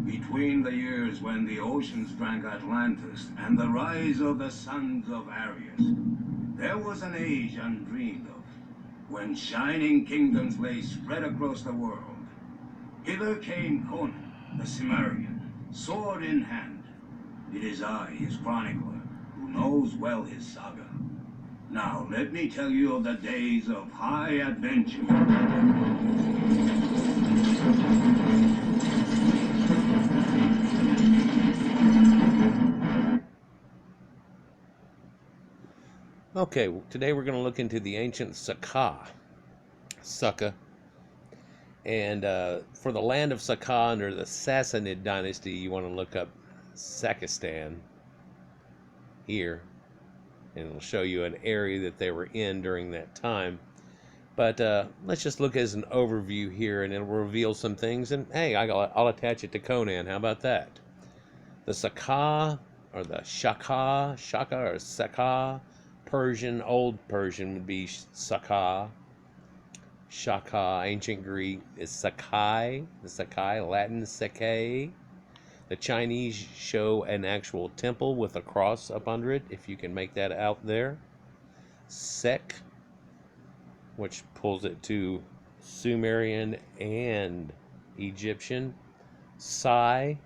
Between the years when the oceans drank Atlantis and the rise of the sons of Arius, there was an age undreamed of, when shining kingdoms lay spread across the world. Hither came Conan, the Cimmerian, sword in hand. It is I, his chronicler, who knows well his saga. Now let me tell you of the days of high adventure. Okay, today we're going to look into the ancient Saka. And for the land of Saka under the Sassanid dynasty, you want to look up Saxxons here. And it'll show you an area that they were in during that time. But let's just look as an overview here, and it'll reveal some things. And hey, I'll attach it to Conan. How about that? The Saka, or the Shaka or Saka, Persian, Old Persian would be Saka. Shaka, ancient Greek, is Sakai. The Sakai, Latin Sakai. The Chinese show an actual temple with a cross up under it, if you can make that out there. Sek, which pulls it to Sumerian and Egyptian. Sai,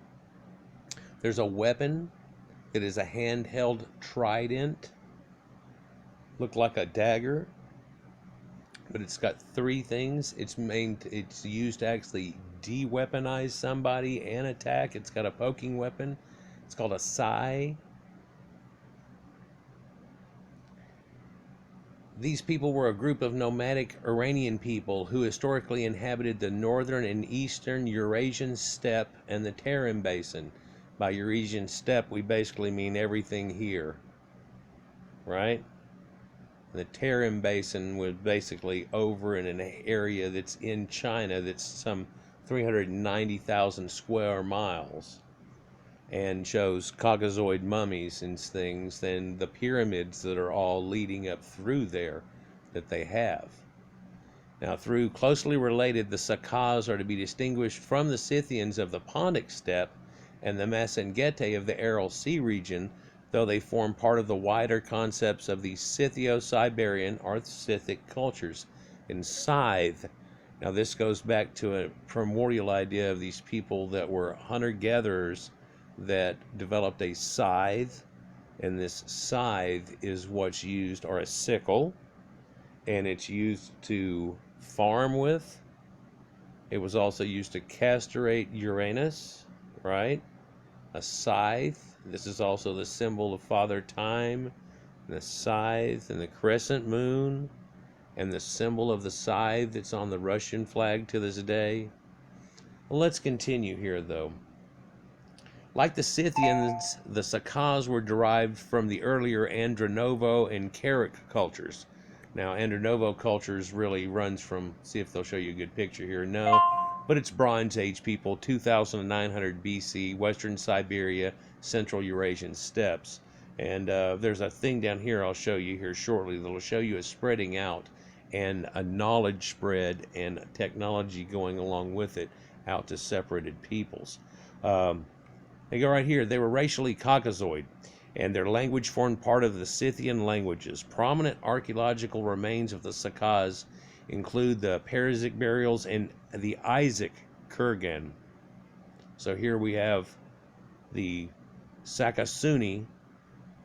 there's a weapon. It is a handheld trident. Look like a dagger, but it's got three things. It's used to actually de-weaponize somebody and attack. It's got a poking weapon. It's called a sai. These people were a group of nomadic Iranian people who historically inhabited the northern and eastern Eurasian steppe and the Tarim Basin. By Eurasian steppe, we basically mean everything here, right? The Tarim Basin was basically over in an area that's in China that's some 390,000 square miles, and shows Caucasoid mummies and things, and the pyramids that are all leading up through there that they have. Now, through closely related, the Sakas are to be distinguished from the Scythians of the Pontic steppe and the Massangete of the Aral Sea region, though they form part of the wider concepts of the Scythio-Siberian or Scythic cultures. In Scythe, now this goes back to a primordial idea of these people that were hunter-gatherers that developed a scythe, and this scythe is what's used, or a sickle, and it's used to farm with. It was also used to castrate Uranus, right? A scythe. This is also the symbol of Father Time, and the scythe, and the crescent moon, and the symbol of the scythe that's on the Russian flag to this day. Well, let's continue here, though. Like the Scythians, the Sakas were derived from the earlier Andronovo and Carrick cultures. Now, Andronovo cultures really runs from, see if they'll show you a good picture here. No, but it's Bronze Age people, 2,900 BC, Western Siberia, Central Eurasian steppes. And there's a thing down here I'll show you here shortly that'll show you a spreading out and a knowledge spread and technology going along with it out to separated peoples. They go right here. They were racially Caucasoid, and their language formed part of the Scythian languages. Prominent archaeological remains of the Sakas include the Issyk burials and the Issyk Kurgan. So here we have the Saka Suni,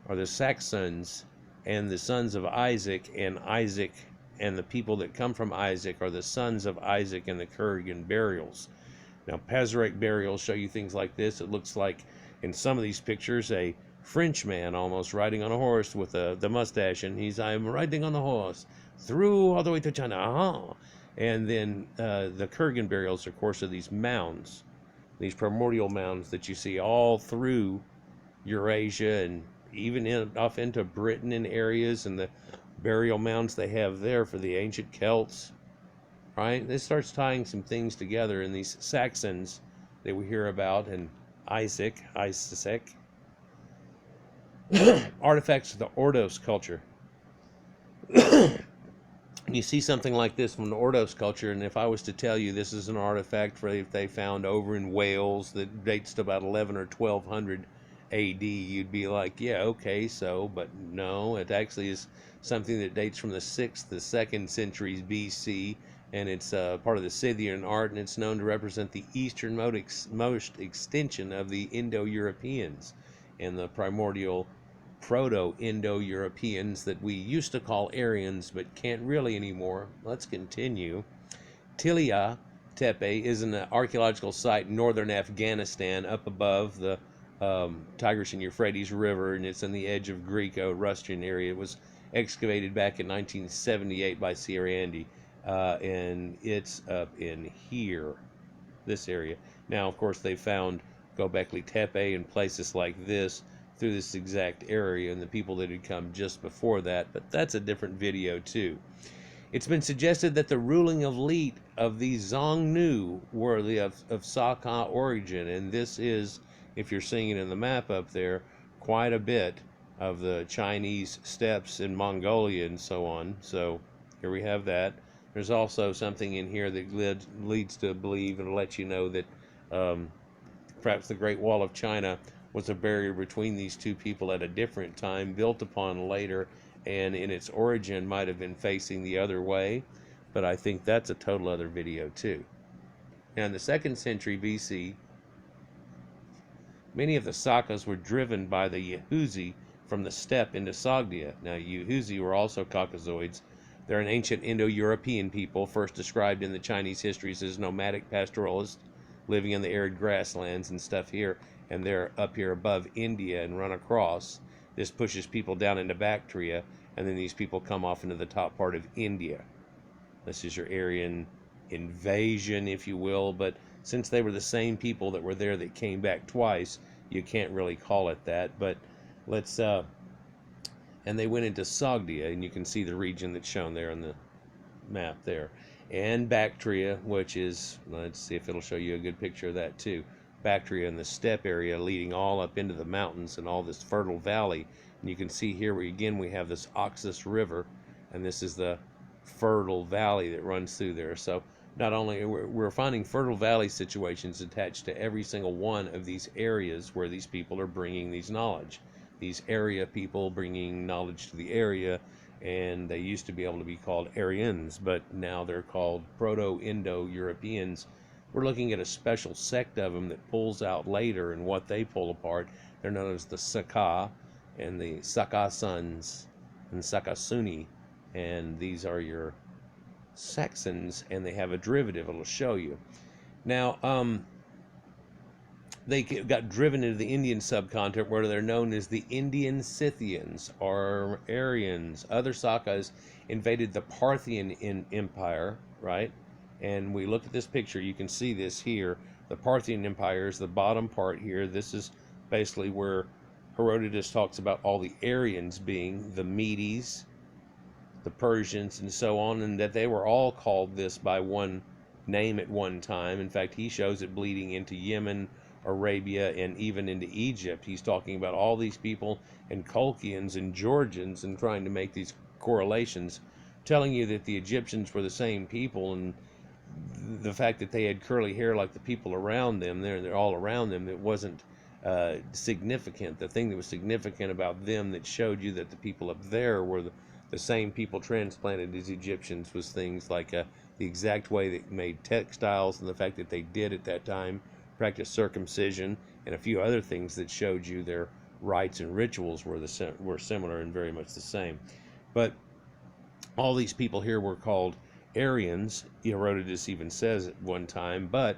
or the Saxxons, and the sons of Issyk, and the people that come from Issyk are the sons of Issyk and the Kurgan burials. Now, Pazarek burials show you things like this. It looks like, in some of these pictures, a Frenchman almost riding on a horse with the mustache, and I'm riding on the horse through all the way to China. Uh-huh. And then the Kurgan burials, of course, are these mounds, these primordial mounds that you see all through Eurasia and even off into Britain in areas, and the burial mounds they have there for the ancient Celts. Right? This starts tying some things together in these Saxons that we hear about, and Issyk, artifacts of the Ordos culture. You you see something like this from the Ordos culture, and if I was to tell you this is an artifact they found over in Wales that dates to about 11 or 1200 AD, you'd be like, yeah, okay, so, but no, it actually is something that dates from the 6th to 2nd centuries BC, and it's part of the Scythian art, and it's known to represent the easternmost extension of the Indo-Europeans and the primordial Proto-Indo-Europeans that we used to call Aryans but can't really anymore. Let's continue. Tilia Tepe is an archaeological site in northern Afghanistan up above the Tigris and Euphrates River, and it's on the edge of Greco-Russian area. It was excavated back in 1978 by Sierrandi, and it's up in here, this area. Now, of course, they found Göbekli Tepe and places like this through this exact area and the people that had come just before that, but that's a different video too. It's been suggested that the ruling elite of the Xiongnu were of Saka origin, and this is, if you're seeing it in the map up there, quite a bit of the Chinese steppes in Mongolia and so on. So here we have that. There's also something in here that leads to believe and let you know that perhaps the Great Wall of China was a barrier between these two people at a different time, built upon later, and in its origin might have been facing the other way, but I think that's a total other video too. Now, in the 2nd century BC, many of the Sakas were driven by the Yahuzi from the steppe into Sogdia. Now, Yahuzi were also Caucasoids. They're an ancient Indo-European people, first described in the Chinese histories as nomadic pastoralists, living in the arid grasslands and stuff here, and they're up here above India and run across. This pushes people down into Bactria, and then these people come off into the top part of India. This is your Aryan invasion, if you will, but since they were the same people that were there that came back twice, you can't really call it that. But let's and they went into Sogdia, and you can see the region that's shown there on the map there, and Bactria, which is, let's see if it'll show you a good picture of that too. Bactria in the steppe area leading all up into the mountains and all this fertile valley. And you can see here we have this Oxus River, and this is the fertile valley that runs through there. So not only we're finding fertile valley situations attached to every single one of these areas where these people are bringing these knowledge. These area people bringing knowledge to the area, and they used to be able to be called Aryans, but now they're called Proto-Indo-Europeans. We're looking at a special sect of them that pulls out later, and what they pull apart, they're known as the Saka and the Saxxons and Saka Suni, and these are your Saxxons, and they have a derivative it'll show you. Now, they got driven into the Indian subcontinent where they're known as the Indian Scythians or Aryans. Other Sakas invaded the Parthian Empire, right? And we look at this picture, you can see this here. The Parthian Empire is the bottom part here. This is basically where Herodotus talks about all the Aryans being the Medes, the Persians, and so on, and that they were all called this by one name at one time. In fact, he shows it bleeding into Yemen, Arabia, and even into Egypt. He's talking about all these people and Colchians and Georgians and trying to make these correlations, telling you that the Egyptians were the same people, and the fact that they had curly hair like the people around them, they're all around them, it wasn't significant. The thing that was significant about them that showed you that the people up there were the same people transplanted as Egyptians was things like the exact way they made textiles, and the fact that they did at that time practice circumcision, and a few other things that showed you their rites and rituals were similar and very much the same. But all these people here were called Aryans. Herodotus even says at one time, but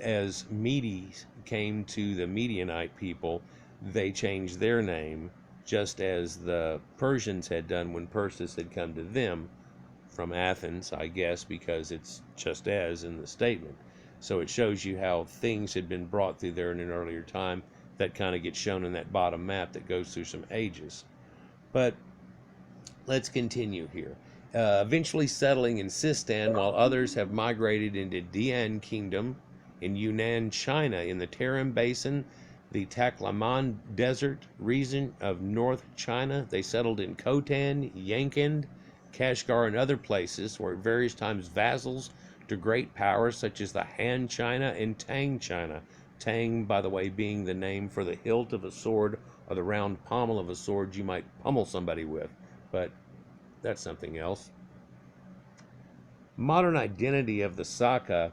as Medes came to the Medianite people, they changed their name, just as the Persians had done when Persis had come to them from Athens, I guess, because it's just as in the statement. So it shows you how things had been brought through there in an earlier time. That kind of gets shown in that bottom map that goes through some ages. But let's continue here. Eventually settling in Sistan, while others have migrated into Dian Kingdom in Yunnan, China, in the Tarim Basin, the Taklaman Desert region of North China. They settled in Khotan, Yankund, Kashgar, and other places were at various times vassals to great powers such as the Han China and Tang China. Tang, by the way, being the name for the hilt of a sword or the round pommel of a sword you might pummel somebody with, but that's something else. Modern identity of the Saka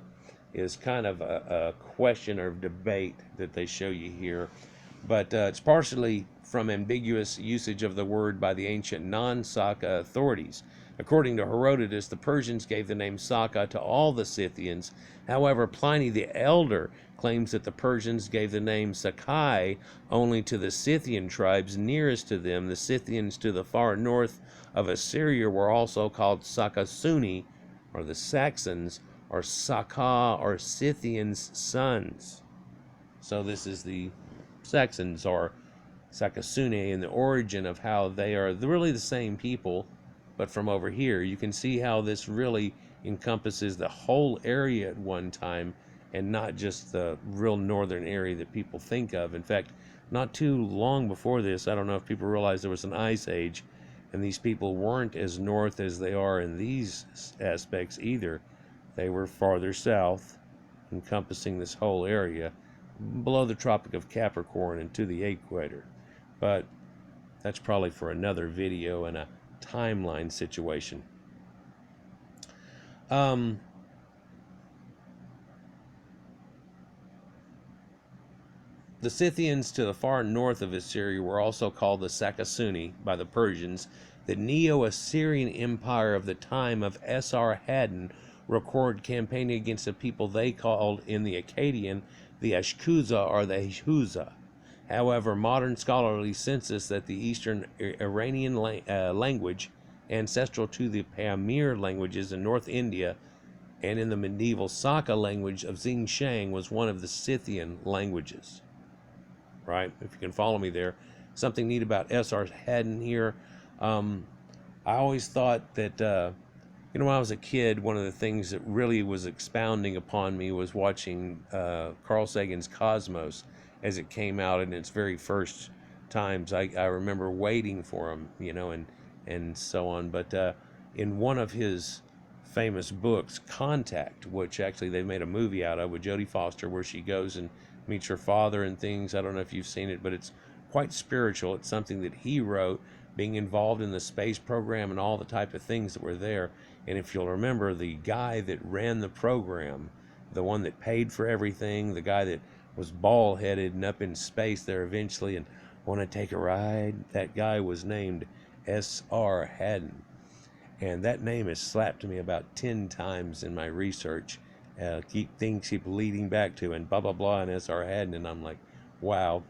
is kind of a question or debate that they show you here, but it's partially from ambiguous usage of the word by the ancient non-Saka authorities. According to Herodotus, the Persians gave the name Saka to all the Scythians. However, Pliny the Elder claims that the Persians gave the name Sakai only to the Scythian tribes nearest to them. The Scythians to the far north of Assyria were also called Saka Suni, or the Saxxons, or Saka, or Scythians' sons. So this is the Saxxons, or Saka Suni, and the origin of how they are really the same people, but from over here. You can see how this really encompasses the whole area at one time, and not just the real northern area that people think of. In fact, not too long before this, I don't know if people realize there was an ice age, and these people weren't as north as they are in these aspects either. They were farther south, encompassing this whole area, below the Tropic of Capricorn and to the equator. But that's probably for another video and a timeline situation. The Scythians to the far north of Assyria were also called the Saka Suni by the Persians. The Neo-Assyrian Empire of the time of Esarhaddon recorded campaigning against a people they called in the Akkadian the Ashkuza or the Huza. However, modern scholarly census that the Eastern Iranian language, ancestral to the Pamir languages in North India, and in the medieval Saka language of Xinjiang, was one of the Scythian languages. Right? If you can follow me there. Something neat about Esarhaddon here. I always thought that, when I was a kid, one of the things that really was expounding upon me was watching Carl Sagan's Cosmos as it came out in its very first times. I remember waiting for him, and so on. But in one of his famous books, Contact, which actually they made a movie out of with Jodie Foster, where she goes and meets her father and things. I don't know if you've seen it, but it's quite spiritual. It's something that he wrote, being involved in the space program and all the type of things that were there. And if you'll remember, the guy that ran the program, the one that paid for everything, the guy that was bald-headed and up in space there eventually and want to take a ride, that guy was named Esarhaddon. And that name has slapped me about 10 times in my research. Things keep leading back to and blah blah blah and Esarhaddon, and I'm like, wow.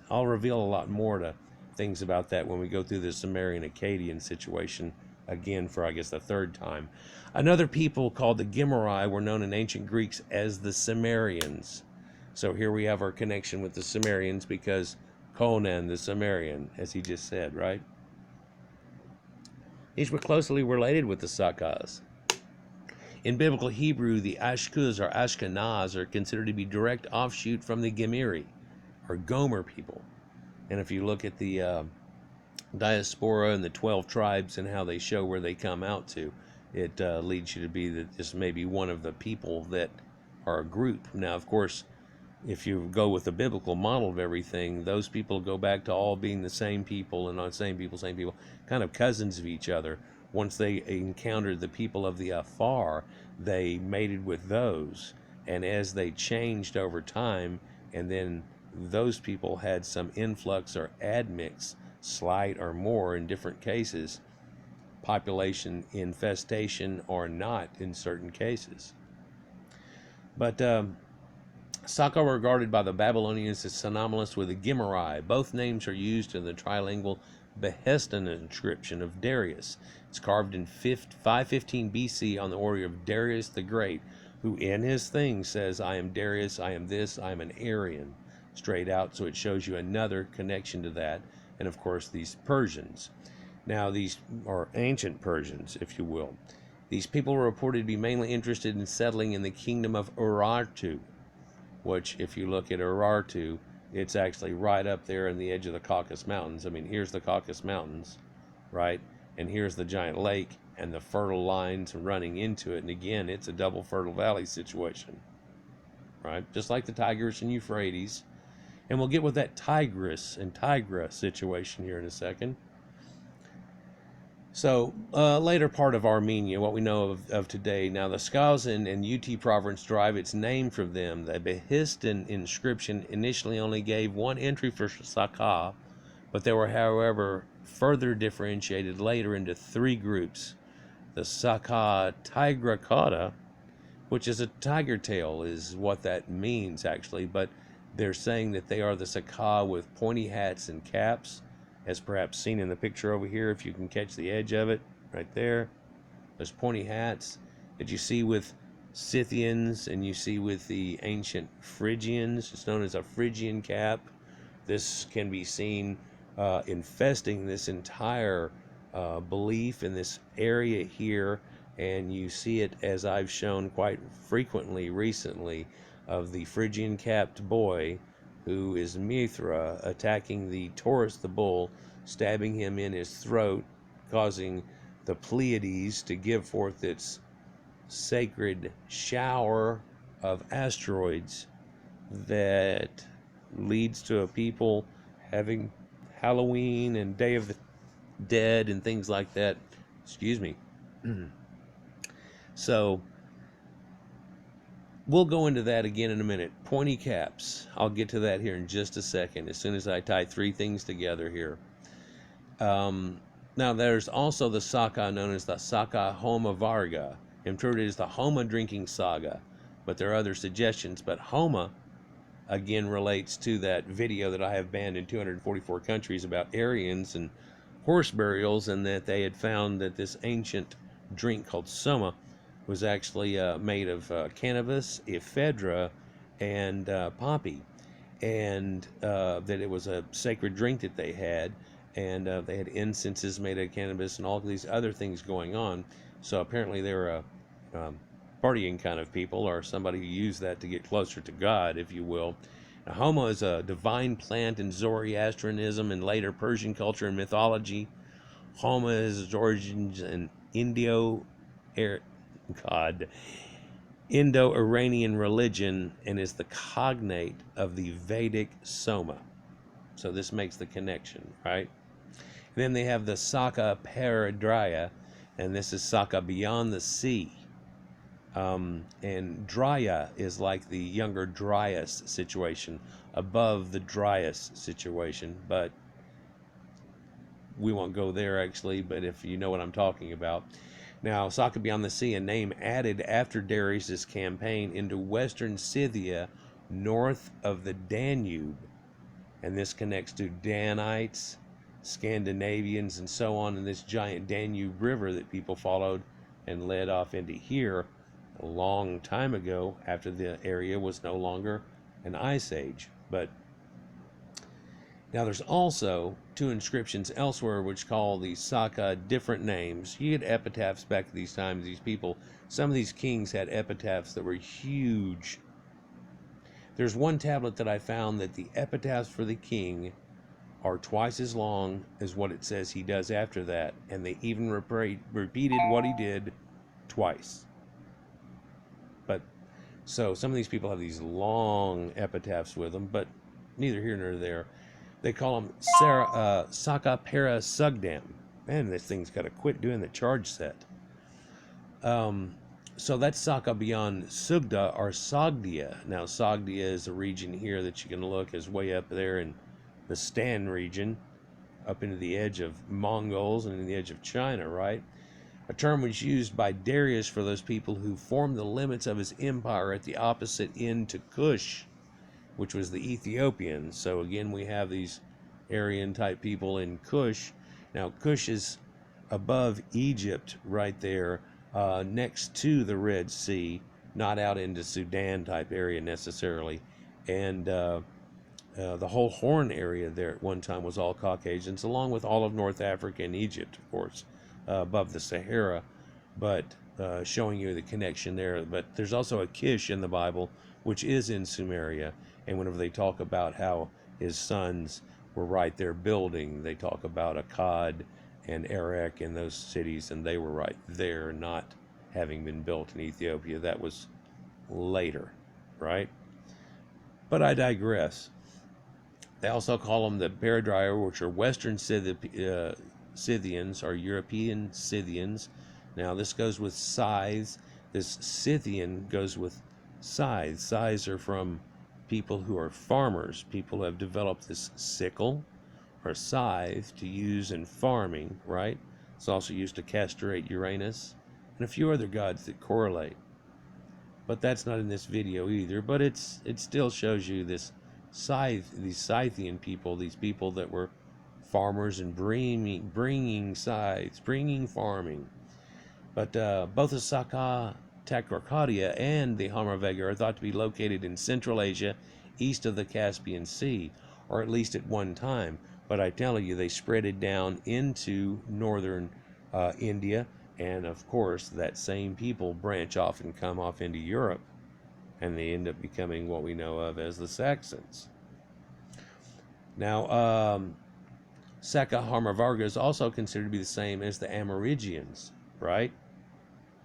I'll reveal a lot more to things about that when we go through the Sumerian Akkadian situation again for, I guess, the third time. Another people called the Gimari were known in ancient Greeks as the Cimmerians. So here we have our connection with the Cimmerians because Conan the Cimmerian, as he just said, right? These were closely related with the Sakas. In biblical Hebrew, the Ashkuz or Ashkenaz are considered to be direct offshoot from the Gemiri, or Gomer people. And if you look at the diaspora and the 12 tribes and how they show where they come out to, it leads you to be that this may be one of the people that are a group. Now, of course, if you go with the biblical model of everything, those people go back to all being the same people and not same people, kind of cousins of each other. Once they encountered the people of the Afar, they mated with those. And as they changed over time, and then those people had some influx or admix, slight or more in different cases, population infestation or not in certain cases. But Saka were regarded by the Babylonians as synonymous with the Gimari. Both names are used in the trilingual Behestan inscription of Darius. It's carved in 515 BC on the order of Darius the Great, who in his thing says, I am Darius, I am this, I am an Aryan. Straight out, so it shows you another connection to that. And of course, these Persians. Now, these are ancient Persians, if you will. These people were reported to be mainly interested in settling in the kingdom of Urartu, which, if you look at Urartu, it's actually right up there in the edge of the Caucasus Mountains. I mean, here's the Caucasus Mountains, right? And here's the giant lake, and the fertile lines running into it. And again, it's a double fertile valley situation, right? Just like the Tigris and Euphrates. And we'll get with that Tigris and Tigra situation here in a second. So, later part of Armenia, what we know of today. Now, the Scythians and Ut province derive its name from them. The Behistun inscription initially only gave one entry for Saka, but they were, however, further differentiated later into three groups. The Saka Tigrakata, which is a tiger tail, is what that means actually, but they're saying that they are the Saka with pointy hats and caps, as perhaps seen in the picture over here, if you can catch the edge of it, right there. Those pointy hats that you see with Scythians and you see with the ancient Phrygians. It's known as a Phrygian cap. This can be seen infesting this entire belief in this area here, and you see it, as I've shown quite frequently recently, of the Phrygian capped boy who is Mithra attacking the Taurus the bull, stabbing him in his throat, causing the Pleiades to give forth its sacred shower of asteroids that leads to a people having Halloween and Day of the Dead and things like that. Excuse me. So we'll go into that again in a minute. Pointy caps. I'll get to that here in just a second, as soon as I tie three things together here. Now, there's also the Saka known as the Saka Homa Varga. Interpreted as the Homa drinking saga. But there are other suggestions. But Homa, again, relates to that video that I have banned in 244 countries about Aryans and horse burials, and that they had found that this ancient drink called Soma was actually made of cannabis, ephedra, and poppy, and that it was a sacred drink that they had, and they had incenses made of cannabis and all of these other things going on. So apparently they were a partying kind of people, or somebody who used that to get closer to God, if you will. Now, Homo is a divine plant in Zoroastrianism and later Persian culture and mythology. Homo is its origins in Indo-Iranian religion and is the cognate of the Vedic Soma. So this makes the connection, right? Then they have the Saka Paradrya, and this is Saka beyond the sea. And Drya is like the younger Dryas situation, above the Dryas situation, but we won't go there actually, but if you know what I'm talking about. Now, Saka beyond the sea, a name added after Darius' campaign into western Scythia, north of the Danube, and this connects to Danites, Scandinavians, and so on, in this giant Danube river that people followed and led off into here a long time ago, after the area was no longer an ice age. But now there's also two inscriptions elsewhere which call the Saka different names. You had epitaphs back at these times. These people, some of these kings had epitaphs that were huge. There's one tablet that I found that the epitaphs for the king are twice as long as what it says he does after that, and they even repeated what he did twice. But so some of these people have these long epitaphs with them, but neither here nor there. They call them Saka Para Sugdam. Man, this thing's got to quit doing the charge set. So that's Saka beyond Sugda or Sogdia. Now, Sogdia is a region here that you can look is way up there in the Stan region, up into the edge of Mongols and in the edge of China, right? A term was used by Darius for those people who formed the limits of his empire at the opposite end to Kush, which was the Ethiopians. So again, we have these Aryan type people in Kush. Now, Kush is above Egypt right there, next to the Red Sea, not out into Sudan type area necessarily. And the whole Horn area there at one time was all Caucasians, along with all of North Africa and Egypt, of course, above the Sahara, but showing you the connection there. But there's also a Kish in the Bible, which is in Sumeria, and whenever they talk about how his sons were right there building, they talk about Akkad and Erech and those cities, and they were right there, not having been built in Ethiopia. That was later, right? But I digress. They also call them the Paradryer, which are Western Scythians, or European Scythians. Now this goes with scythes. This Scythian goes with scythes. Scythes are from people who are farmers. People who have developed this sickle or scythe to use in farming, right? It's also used to castrate Uranus and a few other gods that correlate. But that's not in this video either. But it still shows you this these Scythian people, these people that were farmers and bringing scythes, bringing farming. But both the Saka Takrakadia and the Hammerweger are thought to be located in Central Asia, east of the Caspian Sea, or at least at one time. But I tell you, they spread it down into northern India, and of course, that same people branch off and come off into Europe, and they end up becoming what we know of as the Saxxons. Now, Saka Hammerweger is also considered to be the same as the Amerindians, right?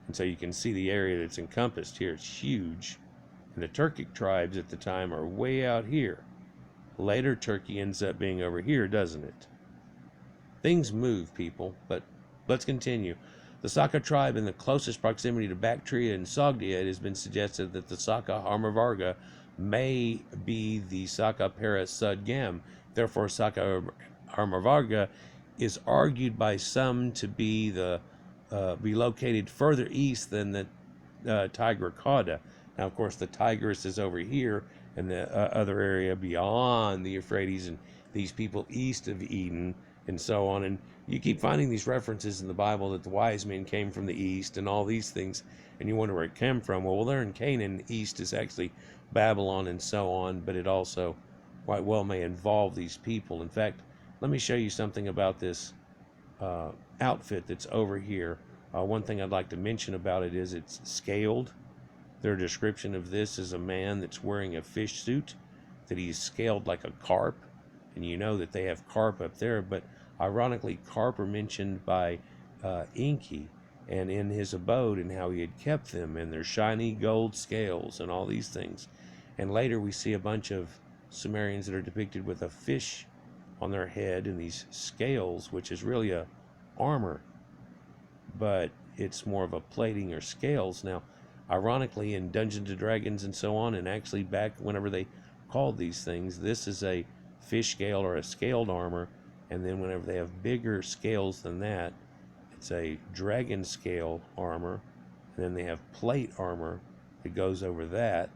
And so you can see the area that's encompassed here. It's huge. And the Turkic tribes at the time are way out here. Later, Turkey ends up being over here, doesn't it? Things move, people, but let's continue. The Saka tribe in the closest proximity to Bactria and Sogdia, it has been suggested that the Saka Hammerweger may be the Saka Parasudgam. Therefore, Saka Hammerweger is argued by some to be be located further east than the Tigris. Now, of course, the Tigris is over here, and the other area beyond the Euphrates, and these people east of Eden, and so on. And you keep finding these references in the Bible that the wise men came from the east and all these things, and you wonder where it came from. Well, they're in Canaan. East is actually Babylon and so on, but it also quite well may involve these people. In fact, let me show you something about this outfit that's over here. One thing I'd like to mention about it is it's scaled. Their description of this is a man that's wearing a fish suit, that he's scaled like a carp, and you know that they have carp up there, but ironically carp are mentioned by Enki and in his abode and how he had kept them and their shiny gold scales and all these things. And later we see a bunch of Sumerians that are depicted with a fish on their head and these scales, which is really a armor, but it's more of a plating or scales. Now, ironically, in Dungeons and Dragons and so on, and actually back whenever they called these things, this is a fish scale or a scaled armor, and then whenever they have bigger scales than that, it's a dragon scale armor, and then they have plate armor that goes over that,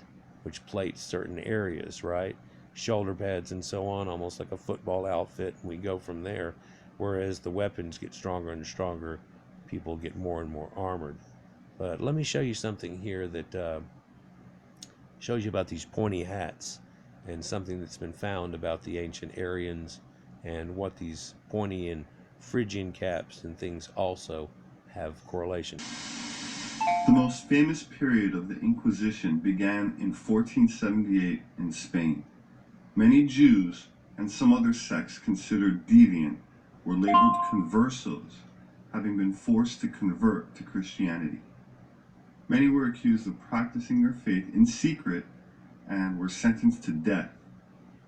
which plates certain areas, right? Shoulder pads and so on, almost like a football outfit, and we go from there. Whereas the weapons get stronger and stronger, people get more and more armored. But let me show you something here that shows you about these pointy hats, and something that's been found about the ancient Aryans and what these pointy and Phrygian caps and things also have correlation. The most famous period of the Inquisition began in 1478 in Spain. Many Jews and some other sects considered deviant were labeled conversos, having been forced to convert to Christianity. Many were accused of practicing their faith in secret and were sentenced to death.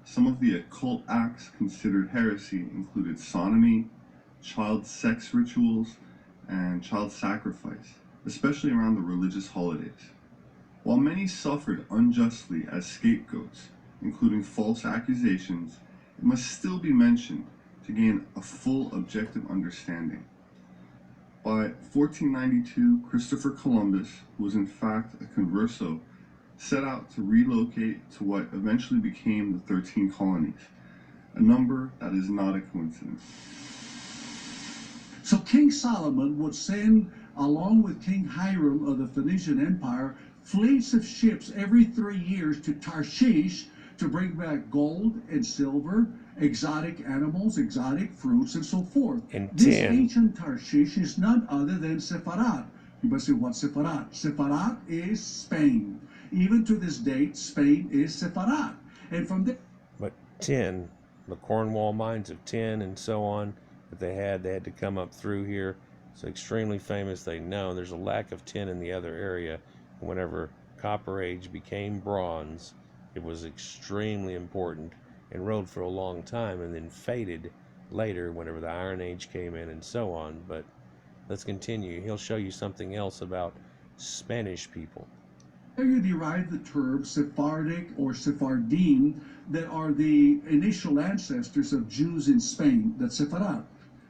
Some of the occult acts considered heresy included sodomy, child sex rituals, and child sacrifice, especially around the religious holidays. While many suffered unjustly as scapegoats, including false accusations, it must still be mentioned to gain a full objective understanding. By 1492, Christopher Columbus, who was in fact a converso, set out to relocate to what eventually became the 13 colonies, a number that is not a coincidence. So King Solomon would send, along with King Hiram of the Phoenician Empire, fleets of ships every 3 years to Tarshish to bring back gold and silver, exotic animals, exotic fruits, and so forth. And this ancient Tarshish is none other than Sepharad. You must say, what's Sepharad? Sepharad is Spain. Even to this date, Spain is Sepharad. And from there... But tin, the Cornwall mines of tin and so on, that they had to come up through here. It's extremely famous. They know there's a lack of tin in the other area. And whenever Copper Age became bronze, it was extremely important and rode for a long time and then faded later whenever the Iron Age came in and so on. But let's continue. He'll show you something else about Spanish people. There you derive the term Sephardic or Sephardim that are the initial ancestors of Jews in Spain, that's Sepharad.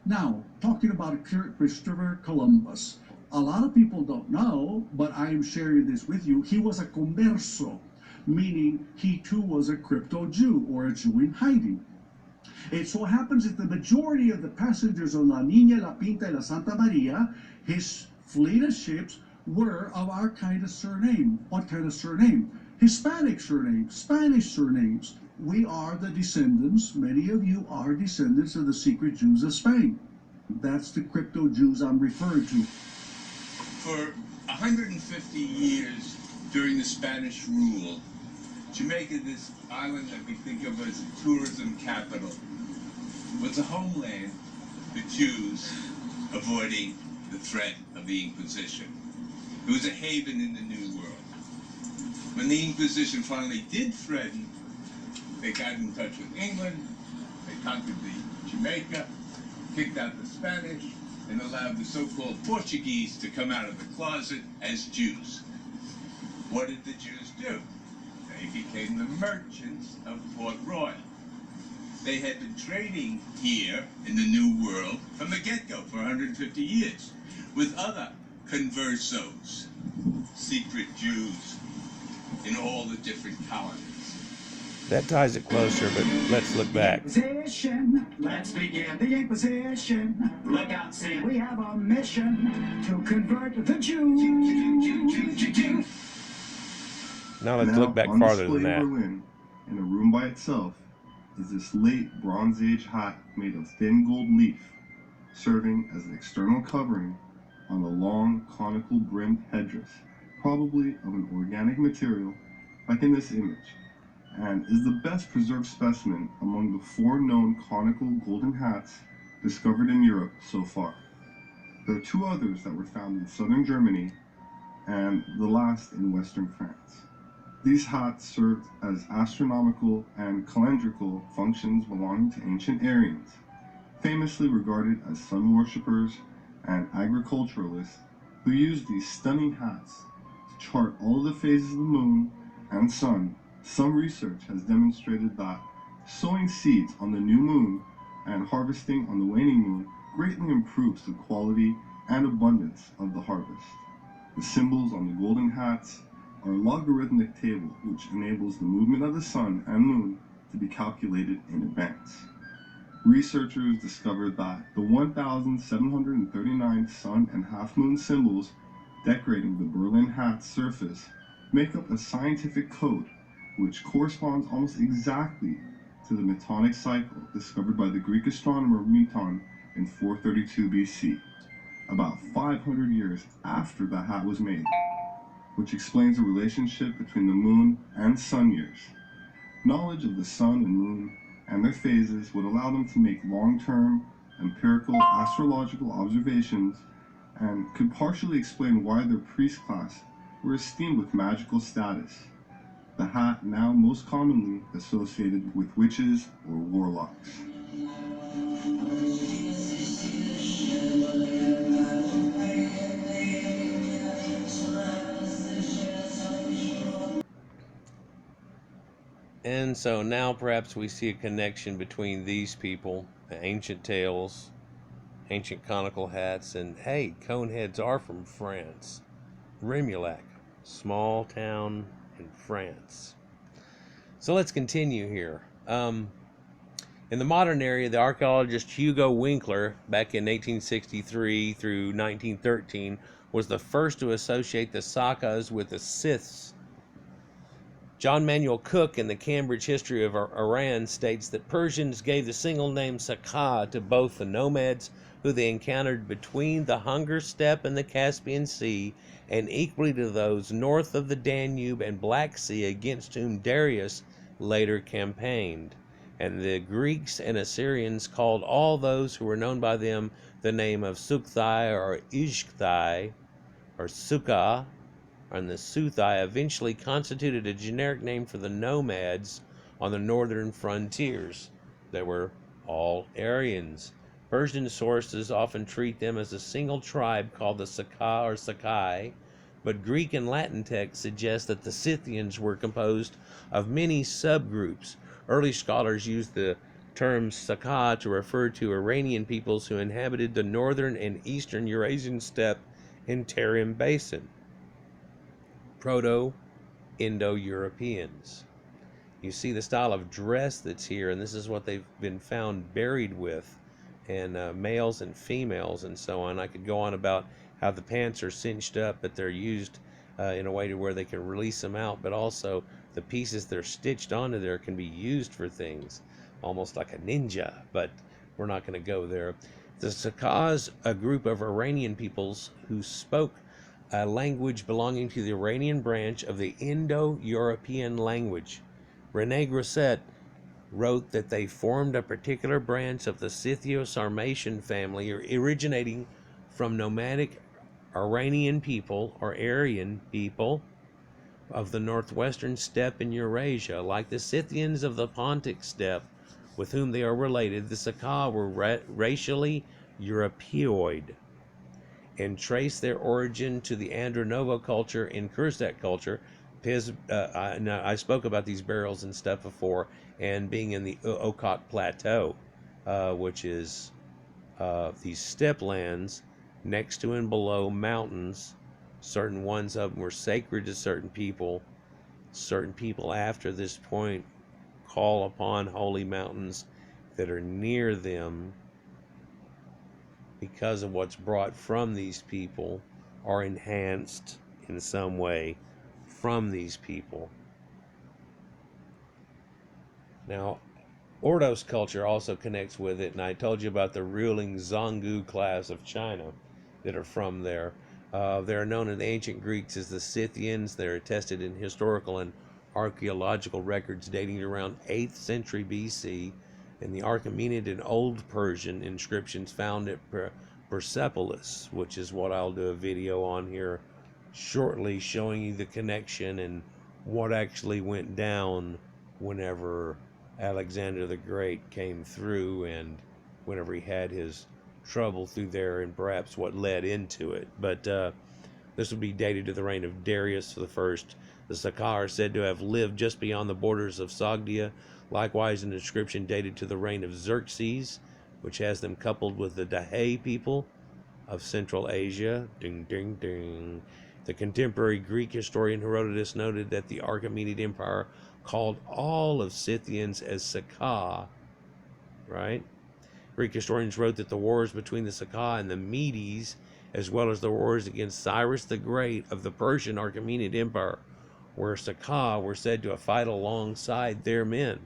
Now, talking about Christopher Columbus, a lot of people don't know, but I am sharing this with you. He was a converso, meaning he too was a crypto Jew or a Jew in hiding. It so happens that the majority of the passengers on La Niña, La Pinta, and La Santa Maria, his fleet of ships, were of our kind of surname. What kind of surname? Hispanic surnames, Spanish surnames. We are the descendants, many of you are descendants of the secret Jews of Spain. That's the crypto Jews I'm referring to. For 150 years during the Spanish rule, Jamaica, this island that we think of as a tourism capital, was a homeland for Jews avoiding the threat of the Inquisition. It was a haven in the New World. When the Inquisition finally did threaten, they got in touch with England, they conquered the Jamaica, kicked out the Spanish, and allowed the so-called Portuguese to come out of the closet as Jews. What did the Jews do? They became the merchants of Port Royal. They had been trading here in the New World from the get-go for 150 years with other conversos, secret Jews in all the different colonies. That ties it closer, but let's look back. Inquisition, let's begin the Inquisition. Look out, see, we have a mission to convert the Jews. Now let's look back on farther display than that. in Berlin, in a room by itself, is this late Bronze Age hat made of thin gold leaf, serving as an external covering on a long, conical brimmed headdress, probably of an organic material, like in this image, and is the best preserved specimen among the 4 known conical golden hats discovered in Europe so far. There are 2 others that were found in southern Germany, and the last in western France. These hats served as astronomical and calendrical functions belonging to ancient Aryans, famously regarded as sun worshippers and agriculturalists who used these stunning hats to chart all of the phases of the moon and sun. Some research has demonstrated that sowing seeds on the new moon and harvesting on the waning moon greatly improves the quality and abundance of the harvest. The symbols on the golden hats are a logarithmic table which enables the movement of the sun and moon to be calculated in advance. Researchers discovered that the 1,739 sun and half moon symbols decorating the Berlin hat's surface make up a scientific code which corresponds almost exactly to the Metonic cycle discovered by the Greek astronomer Meton in 432 BC, about 500 years after the hat was made, which explains the relationship between the moon and sun years. Knowledge of the sun and moon and their phases would allow them to make long-term, empirical astrological observations and could partially explain why their priest class were esteemed with magical status, the hat now most commonly associated with witches or warlocks. And so now perhaps we see a connection between these people, the ancient tales, ancient conical hats, and hey, cone heads are from France. Remoulac, small town in France. So let's continue here. In the modern area, the archaeologist Hugo Winkler, back in 1863 through 1913, was the first to associate the Sakas with the Scythians. John Manuel Cook, in the Cambridge History of Iran, states that Persians gave the single name Saka to both the nomads who they encountered between the Hunger Steppe and the Caspian Sea, and equally to those north of the Danube and Black Sea against whom Darius later campaigned. And the Greeks and Assyrians called all those who were known by them the name of Sukthai or Ishkthai or Sukha, and the Suthai eventually constituted a generic name for the nomads on the northern frontiers. They were all Aryans. Persian sources often treat them as a single tribe called the Saka or Sakai, but Greek and Latin texts suggest that the Scythians were composed of many subgroups. Early scholars used the term Saka to refer to Iranian peoples who inhabited the northern and eastern Eurasian steppe and Tarim basin. Proto Indo-Europeans. You see the style of dress that's here, and this is what they've been found buried with, and males and females and so on. I could go on about how the pants are cinched up, but they're used in a way to where they can release them out, but also the pieces that are stitched onto there can be used for things, almost like a ninja, but we're not going to go there. The Sakas, a group of Iranian peoples who spoke a language belonging to the Iranian branch of the Indo-European language. René Grosset wrote that they formed a particular branch of the Scythian family, originating from nomadic Iranian people or Aryan people of the northwestern steppe in Eurasia. Like the Scythians of the Pontic steppe, with whom they are related, the Saka were racially Europeoid and trace their origin to the Andronovo culture in Kursak culture. I spoke about these burials and stuff before, and being in the Okok Plateau, which is these steppe lands next to and below mountains. Certain ones of them were sacred to certain people. Certain people after this point call upon holy mountains that are near them because of what's brought from these people or enhanced in some way from these people. Now, Ordos culture also connects with it, and I told you about the ruling Zonggu class of China that are from there. They're known in the ancient Greeks as the Scythians. They're attested in historical and archaeological records dating to around 8th century BC, and the Achaemenid and Old Persian inscriptions found at Persepolis, which is what I'll do a video on here shortly, showing you the connection and what actually went down whenever Alexander the Great came through and whenever he had his trouble through there, and perhaps what led into it. But this would be dated to the reign of Darius I. The Saka are said to have lived just beyond the borders of Sogdia. Likewise, an inscription dated to the reign of Xerxes, which has them coupled with the Dahay people of Central Asia. Ding, ding, ding. The contemporary Greek historian Herodotus noted that the Achaemenid Empire called all of Scythians as Saka, right? Greek historians wrote that the wars between the Saka and the Medes, as well as the wars against Cyrus the Great of the Persian Achaemenid Empire, where Saka were said to have fought alongside their men.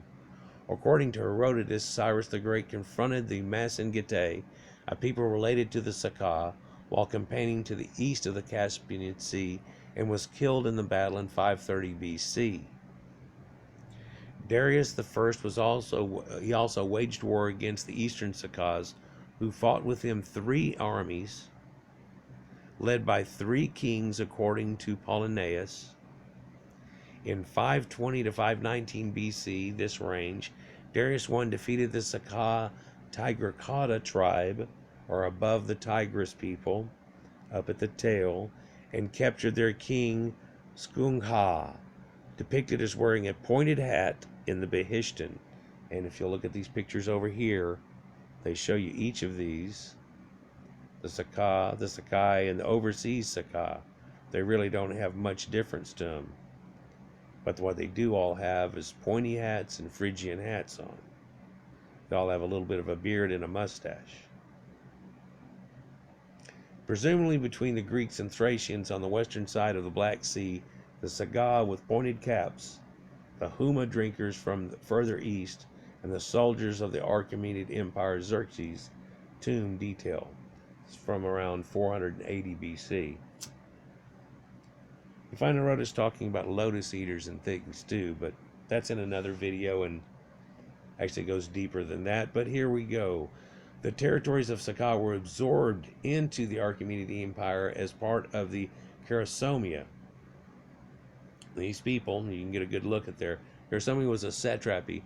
According to Herodotus, Cyrus the Great confronted the Massengetae, a people related to the Saka, while campaigning to the east of the Caspian Sea, and was killed in the battle in 530 BC. Darius I also waged war against the eastern Sakas, who fought with him 3 armies, led by 3 kings according to Polynaeus. In 520 to 519 BC, this range, Darius I defeated the Saka Tigracata tribe, or above the Tigris people, up at the tail, and captured their king Skungha, depicted as wearing a pointed hat in the Behishtan. And if you look at these pictures over here, they show you each of these. The Saka, the Sakai, and the overseas Saka. They really don't have much difference to them. But what they do all have is pointy hats and Phrygian hats on. They all have a little bit of a beard and a mustache. Presumably between the Greeks and Thracians on the western side of the Black Sea, the Saga with pointed caps, the Huma drinkers from the further east, and the soldiers of the Achaemenid Empire Xerxes tomb detail. It's from around 480 BC. You find Herodotus talking about lotus eaters and things too, but that's in another video, and Actually, it goes deeper than that, but here we go. The territories of Saka were absorbed into the Achaemenid Empire as part of the Chersomia. These people, you can get a good look at their Chersomia was a satrapy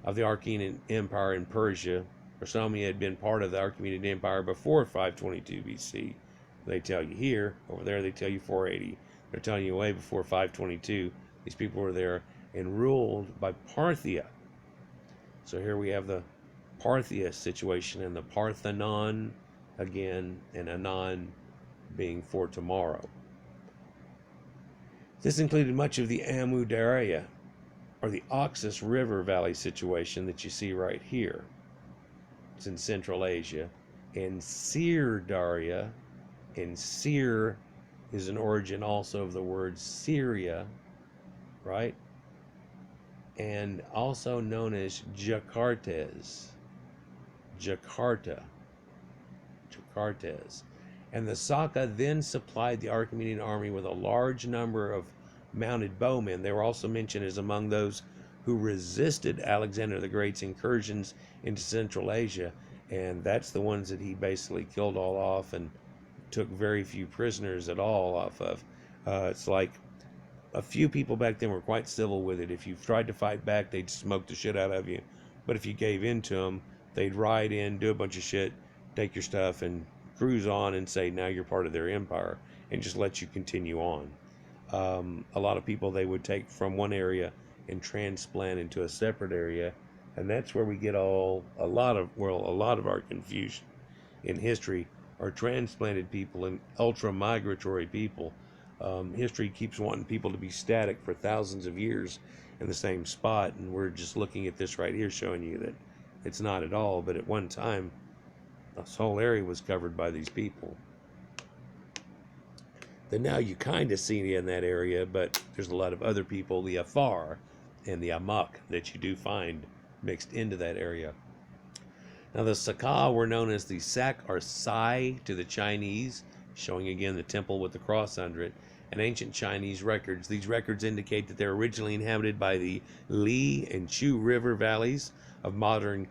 of the Achaemenid Empire in Persia. Chersomia had been part of the Achaemenid Empire before 522 BC. They tell you here, over there they tell you 480. They're telling you way before 522. These people were there and ruled by Parthia. So here we have the Parthia situation and the Parthenon again, and Anon being for tomorrow. This included much of the Amu Darya, or the Oxus River Valley situation that you see right here. It's in Central Asia. And Seir Darya, and Seir is an origin also of the word Syria, right? And also known as Jakartes. Jakartes. And the Saka then supplied the Achaemenid army with a large number of mounted bowmen. They were also mentioned as among those who resisted Alexander the Great's incursions into Central Asia, and that's the ones that he basically killed all off and took very few prisoners at all off of. It's like a few people back then were quite civil with it. If you tried to fight back, they'd smoke the shit out of you. But if you gave in to them, they'd ride in, do a bunch of shit, take your stuff, and cruise on and say, now you're part of their empire, and just let you continue on. A lot of people they would take from one area and transplant into a separate area, and that's where we get a lot of our confusion in history are transplanted people and ultra migratory people. History keeps wanting people to be static for thousands of years in the same spot, and we're just looking at this right here showing you that it's not at all, but at one time this whole area was covered by these people. Then now you kind of see it in that area, but there's a lot of other people, the Afar and the Amak, that you do find mixed into that area. Now the Saka were known as the Sak or Sai to the Chinese, showing again the temple with the cross under it, and ancient Chinese records. These records indicate that they're originally inhabited by the Li and Chu River valleys of modern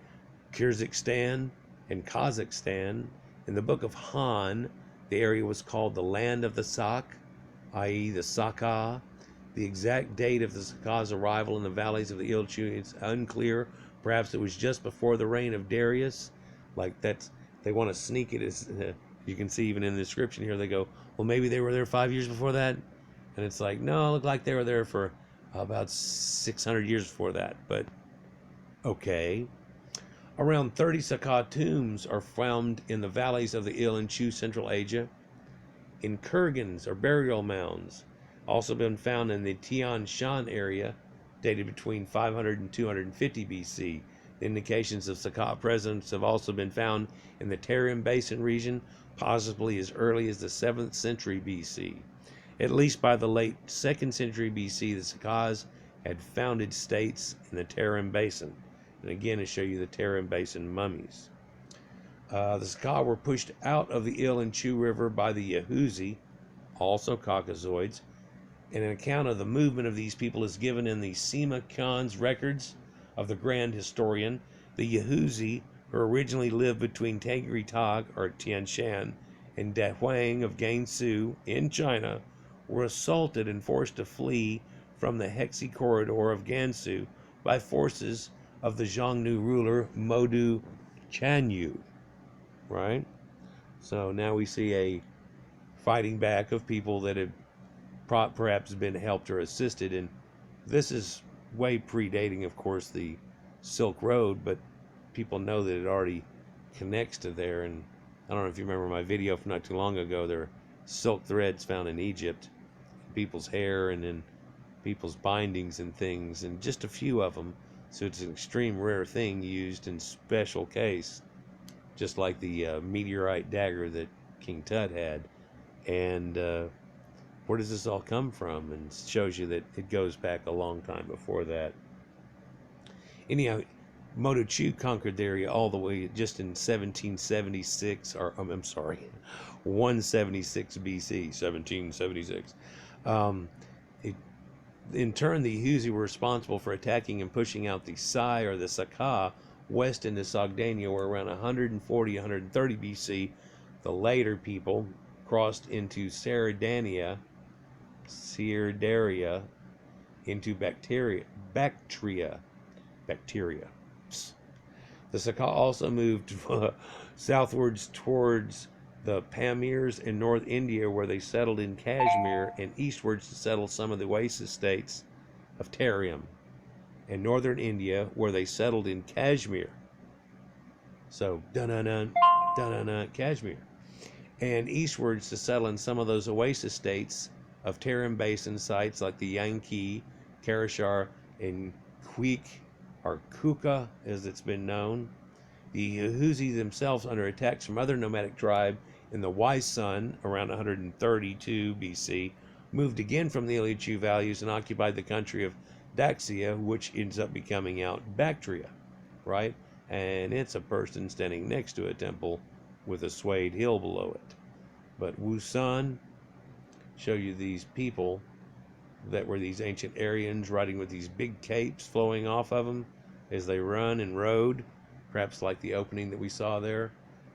Kyrgyzstan and Kazakhstan. In the Book of Han, the area was called the Land of the Sak, i.e. the Saka. The exact date of the Saka's arrival in the valleys of the Ilchu is unclear. Perhaps it was just before the reign of Darius. Like that's, they want to sneak it as, you can see even in the description here, they go, well, maybe they were there 5 years before that. And it's like, no, it looked like they were there for about 600 years before that, but okay. Around 30 Saka tombs are found in the valleys of the Il and Chu, Central Asia. In Kurgans, or burial mounds, also been found in the Tian Shan area, dated between 500 and 250 BC. The indications of Saka presence have also been found in the Tarim Basin region, possibly as early as the 7th century BC. At least by the late 2nd century BC, the Sakas had founded states in the Tarim Basin. And again, to show you the Tarim Basin mummies. The Saka were pushed out of the Il and Chu River by the Yahuzi, also Caucasoids, and an account of the movement of these people is given in the Sima Khan's records of the Grand Historian. The Yahuzi, who originally lived between Tagri Tag, or Tian Shan, and Dahuang of Gansu in China, were assaulted and forced to flee from the Hexi corridor of Gansu by forces of the Xiongnu ruler Modu Chanyu, right? So now we see a fighting back of people that have perhaps been helped or assisted, and this is way predating, of course, the Silk Road, but people know that it already connects to there. And I don't know if you remember my video from not too long ago, there are silk threads found in Egypt, people's hair and in people's bindings and things, and just a few of them. So it's an extreme rare thing used in special case, just like the meteorite dagger that King Tut had. And where does this all come from? And it shows you that it goes back a long time before that. Anyhow, Motochu conquered the area all the way just in 1776, or I'm sorry, 176 BC, 1776. In turn, the Huzi were responsible for attacking and pushing out the Sai or the Saka west into Sogdiana, where around 140, 130 BC, the later people crossed into Cerdaria into Bactria. The Saka also moved southwards towards the Pamirs in North India, where they settled in Kashmir, and eastwards to settle some of the oasis states of Terium, and northern India, where they settled in Kashmir. So, Kashmir. And eastwards to settle in some of those oasis states of Tarim Basin sites like the Yanqi, Karashar, and Kuka, as it's been known. The Huzi themselves, under attacks from other nomadic tribe in the Wise Sun around 132 BC, moved again from the Ilichu valleys and occupied the country of Daxia, which ends up becoming out Bactria, right? And it's a person standing next to a temple with a swayed hill below it. But Wusan show you these people that were these ancient Aryans riding with these big capes flowing off of them as they run and rode, perhaps like the opening that we saw there.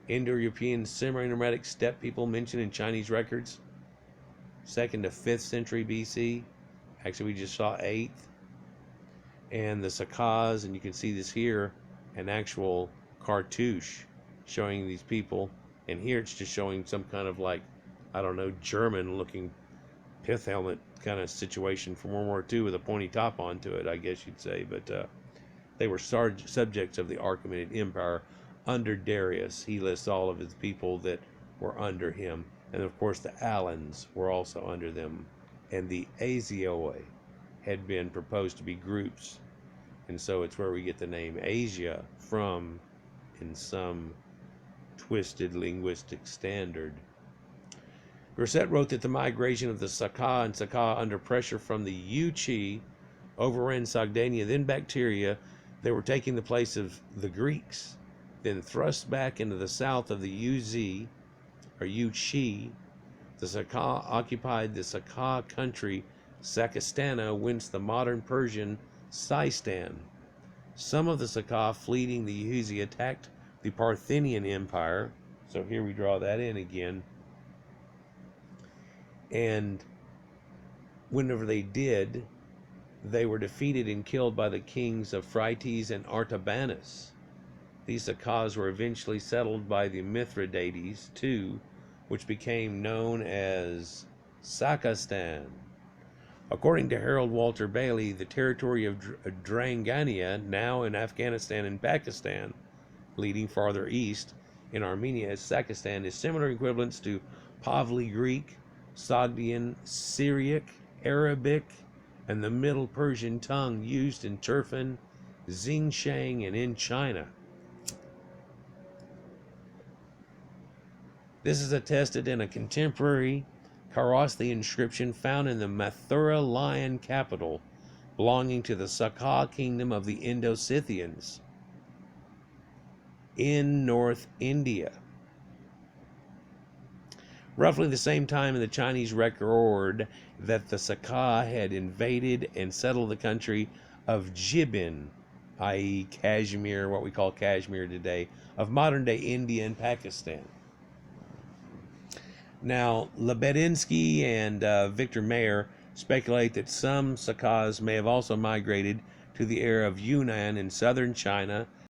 Indo-European semi-nomadic steppe people mentioned in Chinese records, 2nd to 5th century BC. Actually, we just saw 8th. And the Sakas, and you can see this here, an actual cartouche showing these people. And here it's just showing some kind of, like, I don't know, German-looking pith helmet kind of situation from World War II with a pointy top onto it, I guess you'd say. But they were subjects of the Achaemenid Empire under Darius. He lists all of his people that were under him. And of course the Alans were also under them. And the Asioi had been proposed to be groups. And so it's where we get the name Asia from in some twisted linguistic standard. Grisset wrote that the migration of the Saka and Saka under pressure from the Yuchi overran Sogdiana, then Bactria. They were taking the place of the Greeks, then thrust back into the south of the Yuzi, or Yuchi. The Saka occupied the Saka country, Saxxons, whence the modern Persian Sistan. Some of the Saka, fleeing the Yuzi, attacked the Parthian Empire. So here we draw that in again. And whenever they did, they were defeated and killed by the kings of Phryges and Artabanus. These Sakas were eventually settled by the Mithridates too, which became known as Saxxons. According to Harold Walter Bailey, the territory of Drangania, now in Afghanistan and Pakistan, leading farther east in Armenia as Saxxons, is similar equivalents to Pavli Greek, Sogdian, Syriac, Arabic, and the Middle Persian tongue used in Turfan, Xinjiang, and in China. This is attested in a contemporary Kharosthi inscription found in the Mathura Lion capital, belonging to the Saka kingdom of the Indo-Scythians in North India. Roughly the same time in the Chinese record that the Saka had invaded and settled the country of Jibin, i.e. Kashmir, what we call Kashmir today, of modern-day India and Pakistan. Now, Lebedinsky and Victor Mayer speculate that some Sakas may have also migrated to the area of Yunnan in southern China